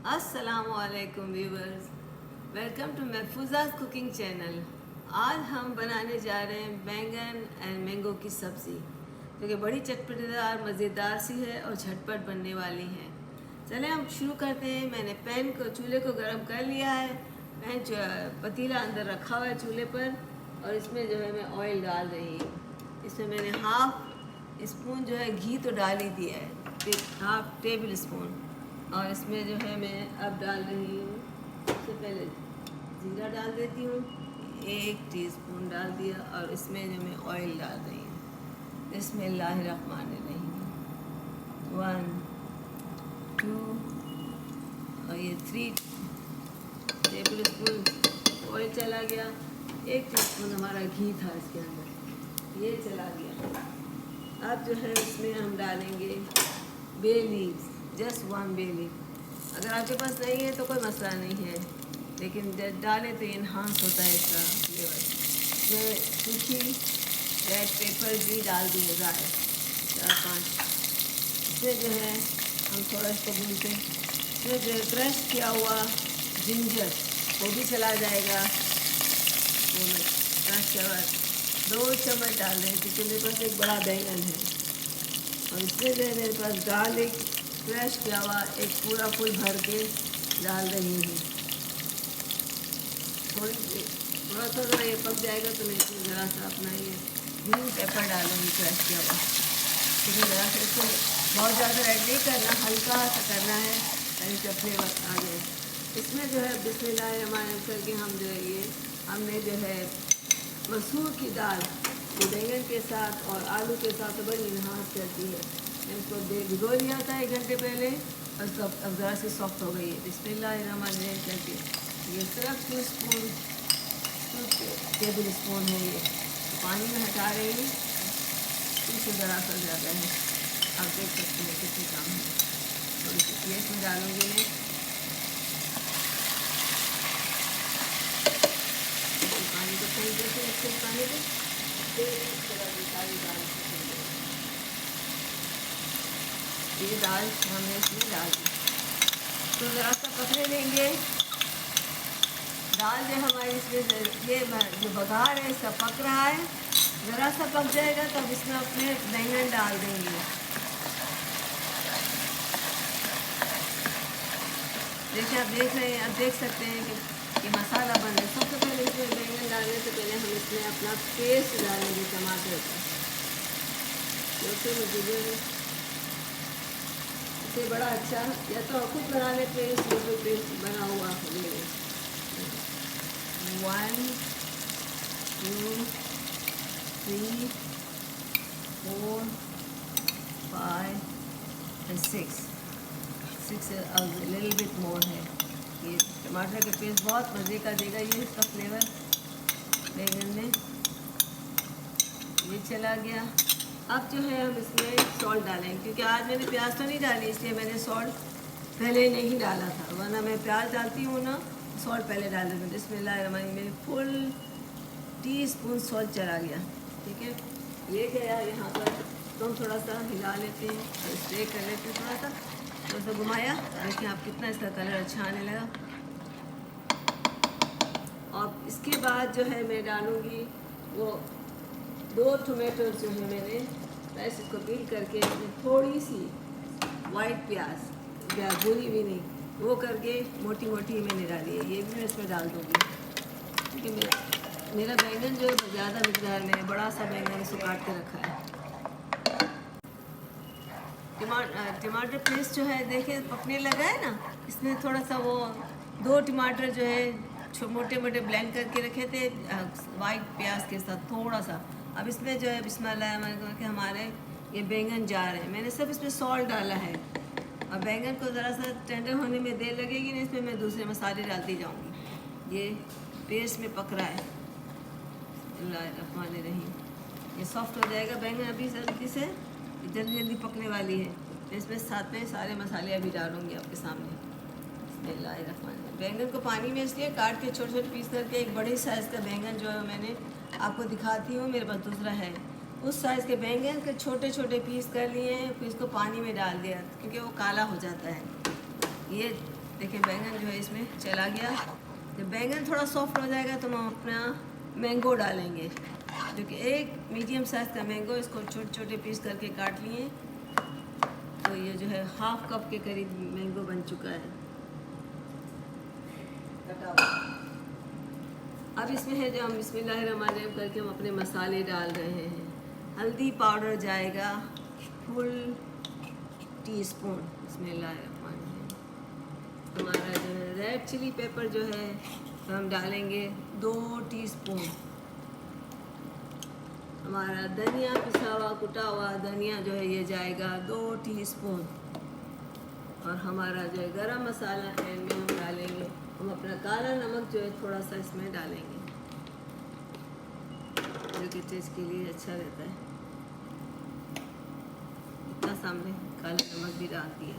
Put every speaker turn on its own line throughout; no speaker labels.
अस्सलामुअलैकुम viewers, welcome to Mahfuza's cooking channel. आज हम बनाने जा रहे हैं बैंगन एंड मैंगो की सब्ज़ी, जो कि बड़ी चटपटेदार मज़ेदार सी है और झटपट बनने वाली है। चलें हम शुरू करते हैं। मैंने चूल्हे को गर्म कर लिया है। पतीला अंदर रखा हुआ है चूल्हे पर, और इसमें जो है मैं ऑयल डाल रही हूँ। इसमें मैंने हाफ स्पून जो है घी तो डाल ही दिया है, हाफ टेबल स्पून। और इसमें जो है मैं अब डाल रही हूँ, सबसे पहले जीरा डाल देती हूँ, 1 टीस्पून डाल दिया। और इसमें जो मैं ऑयल डाल रही हूँ, बिस्मिल्लाहिर्रहमानिर्रहीम, 1 2 और ये 3 टेबल स्पून ऑयल चला गया। 1 टीस्पून हमारा घी था इसके अंदर, ये चला गया। अब जो है इसमें हम डालेंगे bay leaves, just 1 bay leaf. अगर आपके पास नहीं है तो कोई मसला नहीं है, लेकिन जब डालें तो इन्हांस होता है इसका फ्लेवर। इसमें सूखी रेड पेपर भी डाल दिए जाए 4-5। इसमें जो है हम थोड़ा इसको भूनते हैं। इसमें जो क्रश किया हुआ जिंजर वो भी चला जाएगा। वो मैं क्रश किया हुआ 2 चम्मच डाल रहे हैं, क्योंकि मेरे पास एक बड़ा बैंगन है। और इसमें जो है मेरे पास गार्लिक क्रश किया हुआ एक पूरा फुल भर के डाल रही हूँ। थोड़ा सा ये पक जाएगा तो मैं इसमें ज़रा सा अपना ये ग्रीन पेपर डालूँगी क्रश किया हुआ। लेकिन ज़रा सा इसको बहुत ज़्यादा ऐड नहीं करना, हल्का सा करना है ताकि इसका फ्लेवर आ जाए। इसमें जो है बिस्मिल्लाहिर्रहमानिर्रहीम करके हम जो है ये हमने जो है मसूर की दाल ये बैंगन के साथ और आलू के साथ तो बड़ी इन्हांस करती है। मैंने इसको भिगो लिया था 1 घंटे पहले, और इसको अब ज़रा सी सॉफ्ट हो गई है। बिस्मिल्लाहिर्रहमानिर्रहीम करके ये सिर्फ 2 टेबल स्पून है। ये पानी में हटा रही हूँ, इससे ज़रा सा ज़्यादा है। आप देख सकते हैं कितनी कम है। थोड़ी सी प्लेट में डालूँगी मैं, पानी को फेंक देते हैं अच्छे पानी को, सारी दाल ये दाल हमने इसमें डाल दी। तो ज़रा सा पकने देंगे दाल जो हमारी इसमें ये जो बघार है इसका पक रहा है। ज़रा सा पक जाएगा तो अब इसमें अपने बैंगन डाल देंगे। देखिए आप देख रहे हैं, आप देख सकते हैं कि ये मसाला बन रहा है। सबसे पहले इसमें बैंगन डालने से पहले हम इसमें अपना पेस्ट डालेंगे टमाटर का, क्योंकि मुझे इससे बड़ा अच्छा या तो खुद बना ले पेस्ट, या तो पेस्ट बना हुआ ले। 1 2 3 4 5 and 6 लिटिल बिट मोर है। ये टमाटर का पेस्ट बहुत मज़े का देगा ये इसका फ्लेवर बैंगन में। ये चला गया। अब जो है हम इसमें सॉल्ट डालेंगे, क्योंकि आज मैंने प्याज तो नहीं डाली, इसलिए मैंने सॉल्ट पहले नहीं डाला था, वरना मैं प्याज डालती हूँ ना सॉल्ट पहले डाल देती हूँ। बिस्मिल्लाहिर्रहमानिर्रहीम में फुल टीस्पून सॉल्ट चला गया। ठीक है, ये गया यहाँ पर। तो हम थोड़ा सा हिला लेते हैं, स्प्रे कर लेते हैं, थोड़ा सा घुमाया। देखिए आप कितना इसका कलर अच्छा आने लगा। और इसके बाद जो है मैं डालूँगी वो 2 टोमेटो जो है मैंने बस इसको पील करके इसमें थोड़ी सी वाइट प्याज भूनी भी नहीं, वो करके मोटी मोटी मैंने डाली है। ये भी मैं इसमें डाल दूँगी, क्योंकि मेरा बैंगन जो है ज़्यादा मकदार में बड़ा सा बैंगन इसको काट के रखा है। टमाटर पेस्ट जो है देखिए पकने लगा है ना। इसमें थोड़ा सा वो 2 टमाटर जो है मोटे मोटे ब्लेंड करके रखे थे वाइट प्याज के साथ थोड़ा सा। अब इसमें जो है बिस्मिल्लाह के हमारे ये बैंगन जा रहे हैं। मैंने सब इसमें सॉल्ट डाला है, और बैंगन को ज़रा सा टेंडर होने में देर लगेगी नहीं, इसमें मैं दूसरे मसाले डालती जाऊँगी। ये पेस्ट में पक रहा है। बिस्मिल्लाहिर्रहमानिर्रहीम, ये सॉफ्ट हो जाएगा बैंगन अभी जल्दी से, जल्दी जल्दी पकने वाली है। इसमें साथ में सारे मसाले अभी डालूँगी आपके सामने। बिस्मिल्लाहिर्रहमानिर्रहीम। बैंगन को पानी में इसलिए काट के छोटे छोटे पीस करके, एक बड़े साइज़ का बैंगन जो है मैंने आपको दिखाती हूँ, मेरे पास दूसरा है, उस साइज़ के बैंगन के छोटे छोटे पीस कर लिए हैं। फिर इसको पानी में डाल दिया, क्योंकि वो काला हो जाता है। ये देखिए बैंगन जो है इसमें चला गया। जब बैंगन थोड़ा सॉफ्ट हो जाएगा तो हम अपना मैंगो डालेंगे, जो कि एक मीडियम साइज़ का मैंगो, इसको छोटे छोटे पीस करके काट लिए। तो ये जो है 1/2 कप के करीब मैंगो बन चुका है कटा हुआ। अब इसमें है जो हम बिस्मिल्लाहिर्रहमानिर्रहीम करके हम अपने मसाले डाल रहे हैं। हल्दी पाउडर जाएगा फुल टीस्पून, बिस्मिल्लाहिर्रहमानिर्रहीम। हमारा जो है रेड चिली पेपर जो है तो हम डालेंगे 2 टीस्पून। हमारा धनिया पिसा हुआ कुटा हुआ धनिया जो है ये जाएगा 2 टीस्पून। और हमारा जो है गरम मसाला एंड में हम डालेंगे, हम अपना काला नमक जो है थोड़ा सा इसमें डालेंगे, जो कि टेस्ट के लिए अच्छा रहता है। इतना सामने काला नमक भी डाल दिया,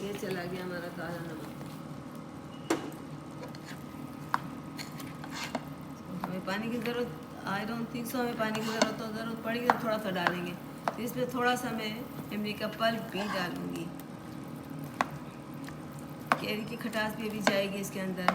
ये चला गया हमारा काला नमक। हमें पानी की ज़रूरत, आई डोंट थिंक सो हमें पानी की ज़रूरत पड़ेगी तो थोड़ा सा डालेंगे। तो इसमें थोड़ा सा मैं इमली का पल्प भी डालूँगी, कैरी की खटास भी अभी जाएगी इसके अंदर।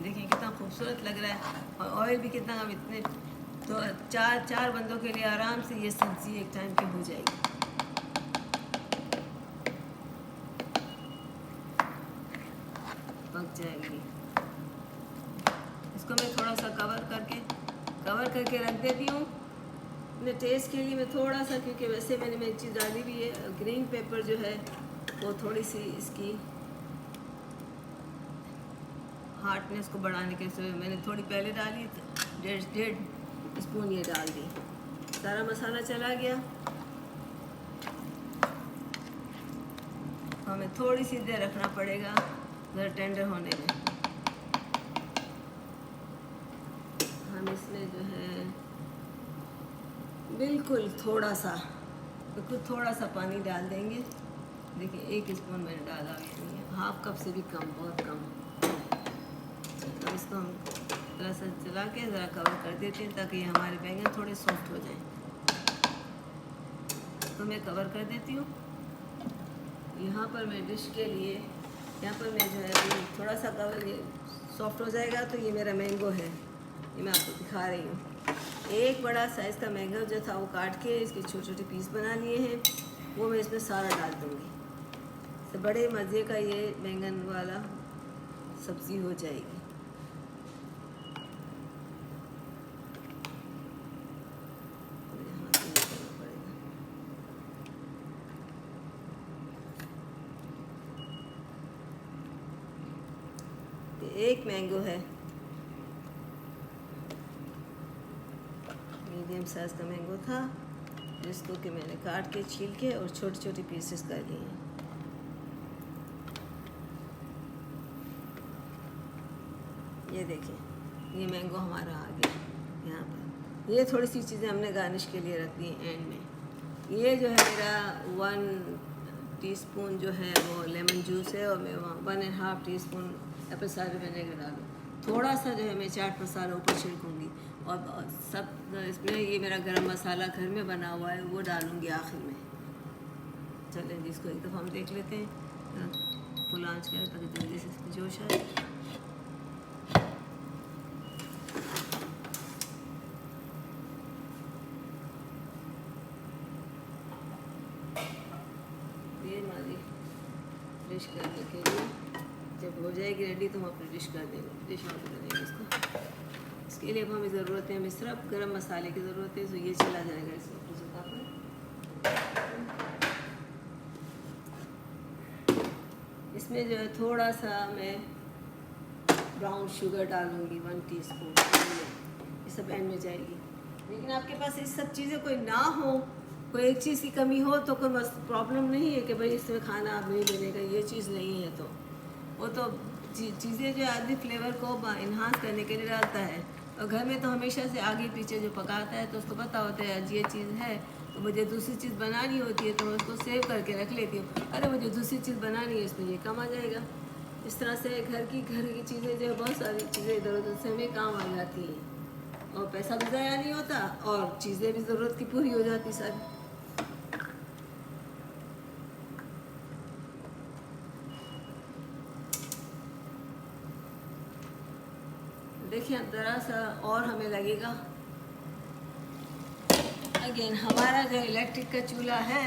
देखिए कितना खूबसूरत लग रहा है, और ऑयल भी कितना कम, इतने तो चार बंदों के लिए आराम से ये सब्ज़ी एक टाइम की हो जाएगी। पक जाएगी। इसको मैं थोड़ा सा कवर करके रख देती हूँ अपने टेस्ट के लिए। मैं थोड़ा सा, क्योंकि वैसे मैंने एक चीज़ डाली भी है, ग्रीन पेपर जो है वो थोड़ी सी इसकी हार्डनेस को बढ़ाने के लिए मैंने थोड़ी पहले डाली, 1.5 स्पून ये डाल दी। सारा मसाला चला गया। हमें थोड़ी सी देर रखना पड़ेगा ज़रा टेंडर होने में। हम इसमें जो है बिल्कुल थोड़ा सा पानी डाल देंगे। देखिए 1 स्पून मैंने डाला, 1/2 कप से भी कम, बहुत कम। तो इसको हम थोड़ा सा चला के ज़रा कवर कर देते हैं ताकि हमारे बैंगन थोड़े सॉफ्ट हो जाएं। तो मैं कवर कर देती हूँ। यहाँ पर मैं डिश के लिए, यहाँ पर मैं जो है थोड़ा सा कवर, ये सॉफ्ट हो जाएगा तो ये मेरा मैंगो है, ये मैं आपको दिखा रही हूँ। एक बड़ा साइज़ का मैंगो जो था वो काट के इसके छोटे छोटे पीस बना लिए हैं, वो मैं इसमें सारा डाल दूँगी। तो बड़े मज़े का ये बैंगन वाला सब्ज़ी हो जाएगी। एक मैंगो है, मीडियम साइज़ का मैंगो था, जिसको कि मैंने काट के छील के और छोटे छोटे पीसेस कर लिए हैं। ये देखिए ये मैंगो हमारा आ गया। यहाँ पर ये थोड़ी सी चीज़ें हमने गार्निश के लिए रख दी एंड में। ये जो है मेरा 1 टीस्पून जो है वो लेमन जूस है, और मैं 1.5 टीस्पून एप्पल साइडर विनेगर डालूँ। थोड़ा सा जो है मैं चाट मसाला ऊपर छिड़कूँगी, और सब इसमें ये मेरा गरम मसाला घर में बना हुआ है वो डालूँगी आखिर में। चलें जी, इसको एक दफ़ा हम देख लेते हैं, फुल आंच करें ताकि जल्दी से इसमें जोश आए। ये हमारी डिश करने के लिए जब हो जाएगी रेडी तो हम अपनी डिश कर देंगे, डिश ऑर्डर करेंगे इसको। इसके लिए अब हमें ज़रूरत है, हमें सिर्फ गरम मसाले की ज़रूरत है, तो ये चला जाएगा इसमें जगह पर। इसमें जो है थोड़ा सा मैं ब्राउन शुगर डालूँगी, 1 टीस्पून। ये सब एंड में जाएगी। लेकिन आपके पास ये सब चीज़ें कोई ना हो, कोई एक चीज़ की कमी हो तो कोई प्रॉब्लम नहीं है कि भाई इसमें खाना अब नहीं बनेगा, ये चीज़ नहीं है तो वो तो चीज़ें जो आदमी फ्लेवर को इन्हांस करने के लिए डालता है। और घर में तो हमेशा से आगे पीछे जो पकाता है तो उसको पता होता है आज ये चीज़ है तो मुझे दूसरी चीज़ बनानी होती है, तो मैं उसको सेव करके रख लेती हूँ। अरे मुझे दूसरी चीज़ बनानी है, इसमें ये काम आ जाएगा। इस तरह से घर की चीज़ें जो है, बहुत सारी चीज़ें इधर उधर से हमें काम आ जाती हैं, और पैसा भी ज़ाया नहीं होता और चीज़ें भी ज़रूरत की पूरी हो जाती सारी। देखिए ज़रा सा और हमें लगेगा। अगेन हमारा जो इलेक्ट्रिक का चूल्हा है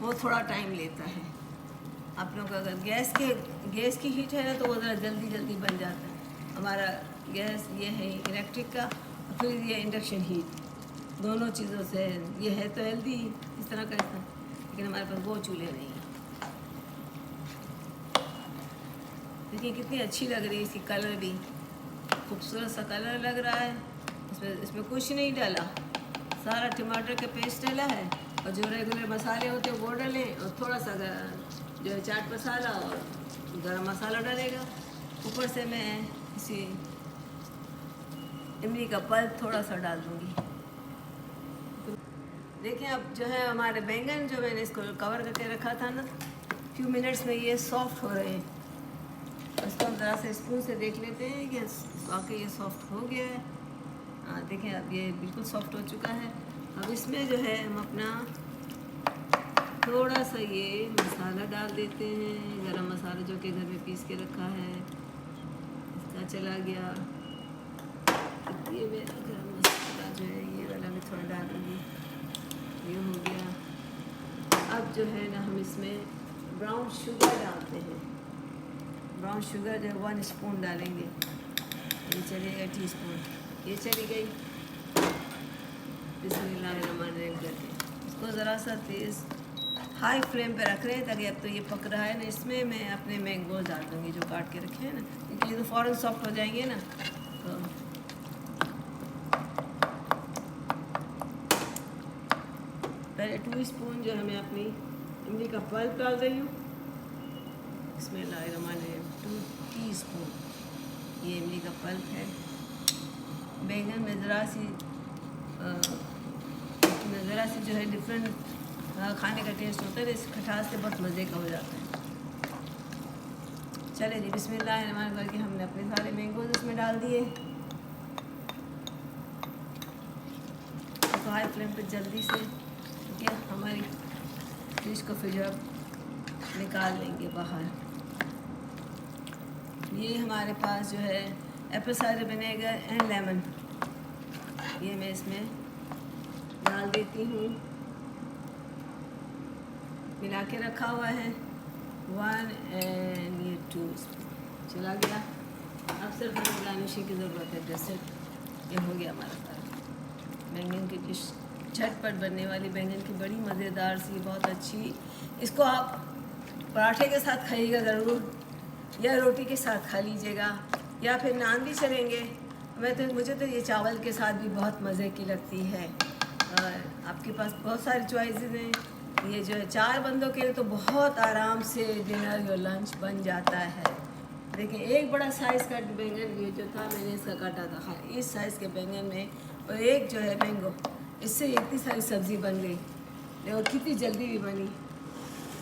वो थोड़ा टाइम लेता है। आप लोग अगर गैस की हीट है ना तो वो ज़रा जल्दी जल्दी बन जाता है। हमारा गैस ये है इलेक्ट्रिक का, और फिर ये इंडक्शन हीट, दोनों चीज़ों से ये है तो हेल्दी इस तरह का है, लेकिन हमारे पास वो चूल्हे नहीं है। देखिए कितनी अच्छी लग रही है, इसकी कलर भी खूबसूरत सा कलर लग रहा है। इसमें कुछ नहीं डाला, सारा टमाटर का पेस्ट डाला है और जो रेगुलर मसाले होते हैं वो डालें, और थोड़ा सा जो है चाट मसाला और गरम मसाला डालेगा। ऊपर से मैं इसी इमली का पल्प थोड़ा सा डाल दूँगी। देखिए अब जो है हमारे बैंगन जो मैंने इसको कवर करके रखा था ना, फ्यू मिनट्स में ये सॉफ्ट हो रहे हैं। इसको हम ज़रा से स्पून से देख लेते हैं कि वाकई ये सॉफ्ट हो गया है। हाँ देखें अब ये बिल्कुल सॉफ्ट हो चुका है। अब इसमें जो है हम अपना थोड़ा सा ये मसाला डाल देते हैं, गरम मसाला जो कि घर में पीस के रखा है, इसका चला गया। ये मेरा गरम मसाला जो है ये वाला भी थोड़ा डाल दूँगी, ये हो गया। अब जो है ना हम इसमें ब्राउन शुगर डालते हैं। ब्राउन शुगर जो 1 स्पून डालेंगे, ये चलेगा टीस्पून, ये चली गई। बिस्मिल्लाहिर्रहमानिर्रहीम करके इसको ज़रा सा तेज़ हाई फ्लेम पे रख रहे हैं, ताकि अब तो ये पक रहा है ना, इसमें मैं अपने मैंगोज डाल दूँगी जो काट के रखे हैं ना, क्योंकि ये तो फ़ौरन सॉफ्ट हो जाएंगे ना। तो पहले 2 स्पून जो है मैं अपनी इमली का पल्प डाल रही हूँ। बिस्मिल्लाहिर्रहमानिर्रहीम 2 टीस्पून ये इमली का पल्प है। बैंगन में ज़रा सी जो है डिफरेंट खाने का टेस्ट होता है, इस खटास से बहुत मज़े का हो जाता है। चले जी बिस्मिल्लाहिर्रहमानिर्रहीम करके हमने अपने सारे मैंगोज इसमें डाल दिए। तो हाई फ्लेम पे जल्दी से, ठीक है, हमारी डिश को फिर अब निकाल लेंगे बाहर। ये हमारे पास जो है Apple cider vinegar and lemon, ये मैं इसमें डाल देती हूँ, मिला के रखा हुआ है 1 एंड ये 2 चला गया। अब सिर्फ हमें गार्निशिंग की ज़रूरत है। जैसे ये हो गया हमारा सारा बैंगन की डिश, झटपट बनने वाली बैंगन की बड़ी मज़ेदार सी, बहुत अच्छी। इसको आप पराठे के साथ खाइएगा ज़रूर, या रोटी के साथ खा लीजिएगा, या फिर नान भी चलेंगे। मुझे तो ये चावल के साथ भी बहुत मज़े की लगती है। और आपके पास बहुत सारी चॉइसेस हैं। ये जो है 4 बंदों के लिए तो बहुत आराम से डिनर या लंच बन जाता है। देखिए एक बड़ा साइज़ का बैंगन ये जो था मैंने इसका काटा था, इस साइज़ के बैंगन में, और एक जो है मैंगो, इससे इतनी सारी सब्ज़ी बन गई और कितनी जल्दी भी बनी।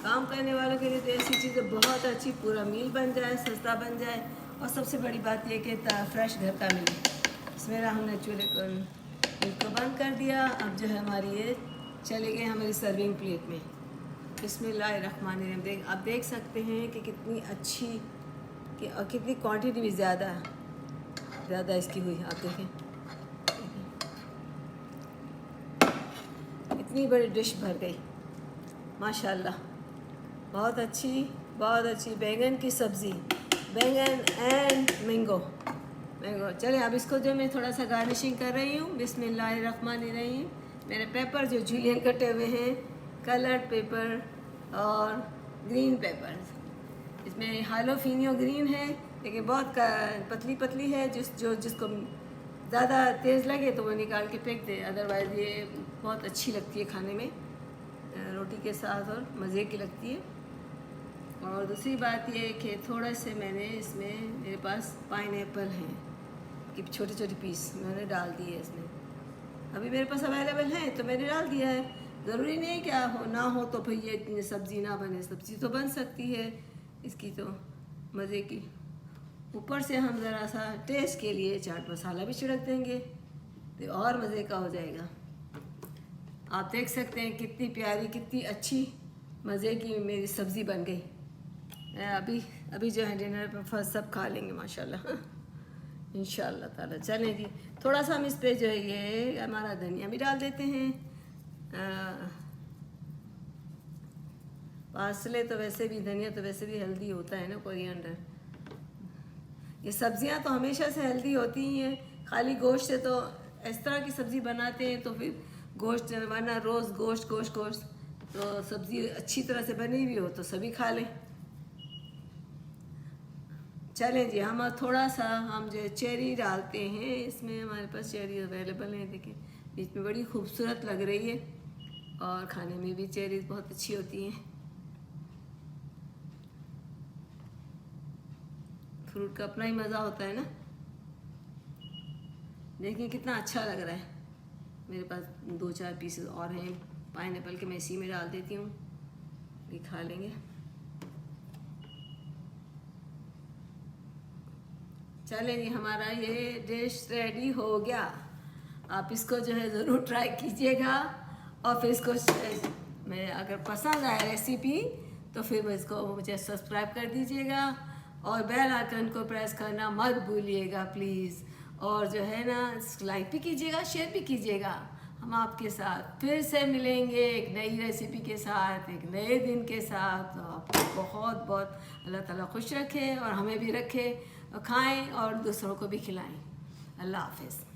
काम करने वालों के लिए तो ऐसी चीज़ें बहुत अच्छी, पूरा मील बन जाए, सस्ता बन जाए, और सबसे बड़ी बात यह कि फ्रेश घर का मिले। इसमें हमने चूल्हे को बंद कर दिया। अब जो है हमारी ये चले गए हमारी सर्विंग प्लेट में। बिस्मिल्लाहिर्रहमानिर्रहीम। आप देख सकते हैं कि कितनी अच्छी और कितनी क्वांटिटी भी ज़्यादा इसकी हुई। आप देखें इतनी बड़ी डिश भर गई माशाल्लाह। बहुत अच्छी बैंगन की सब्ज़ी, बैंगन एंड मैंगो। चले अब इसको जो मैं थोड़ा सा गार्निशिंग कर रही हूँ। बिस्मिल्लाहिर्रहमानिर्रहीम। मेरे पेपर जो जूलियन कटे हुए हैं, कलर्ड पेपर और ग्रीन पेपर। इसमें हालोफिनियो ग्रीन है, लेकिन बहुत पतली है, जिसको ज़्यादा तेज़ लगे तो वो निकाल के फेंक दे। अदरवाइज़ ये बहुत अच्छी लगती है खाने में, रोटी के साथ, और मज़े की लगती है। और दूसरी बात ये कि थोड़ा से मैंने इसमें, मेरे पास पाइनएप्पल हैं कि छोटे पीस मैंने डाल दिए इसमें। अभी मेरे पास अवेलेबल है तो मैंने डाल दिया है। ज़रूरी नहीं क्या हो ना हो तो फिर ये इतनी सब्ज़ी ना बने, सब्ज़ी तो बन सकती है इसकी तो मज़े की। ऊपर से हम ज़रा सा टेस्ट के लिए चाट मसाला भी छिड़क देंगे तो और मज़े का हो जाएगा। आप देख सकते हैं कितनी प्यारी, कितनी अच्छी मज़े की मेरी सब्ज़ी बन गई। अभी जो है डिनर पर फर्स्ट सब खा लेंगे माशाल्लाह। इंशाल्लाह ताला। चलें जी, थोड़ा सा हम इस पे जो है ये हमारा धनिया भी डाल देते हैं। पार्सले तो वैसे भी, धनिया तो वैसे भी हेल्दी होता है ना, कोरिएंडर। ये सब्जियां तो हमेशा से हेल्दी होती ही हैं, खाली गोश्त से तो इस तरह की सब्ज़ी बनाते हैं तो फिर गोश्त, वरना रोज़ गोश्त गोश्त गोश्त, तो सब्ज़ी अच्छी तरह से बनी हुई हो तो सभी खा लें। चलें जी, हम थोड़ा सा हम जो चेरी डालते हैं इसमें, हमारे पास चेरी अवेलेबल है, देखिए बीच में बड़ी खूबसूरत लग रही है और खाने में भी चेरी बहुत अच्छी होती हैं। फ्रूट का अपना ही मज़ा होता है ना। देखिए कितना अच्छा लग रहा है। मेरे पास 2-4 पीसेस और हैं पाइनएप्पल के, मैं इसी में डाल देती हूँ, ये खा लेंगे। चलें जी, हमारा ये डिश रेडी हो गया। आप इसको जो है ज़रूर ट्राई कीजिएगा और फिर इसको मैं अगर पसंद आए रेसिपी तो फिर इसको मुझे सब्सक्राइब कर दीजिएगा और बेल आइकन को प्रेस करना मत भूलिएगा प्लीज़। और जो है ना, लाइक भी कीजिएगा, शेयर भी कीजिएगा। हम आपके साथ फिर से मिलेंगे एक नई रेसिपी के साथ, एक नए दिन के साथ। तो आपको बहुत बहुत अल्लाह ताला खुश रखे और हमें भी रखे, और खाएं और दूसरों को भी खिलाएं। अल्लाह हाफ़िज़।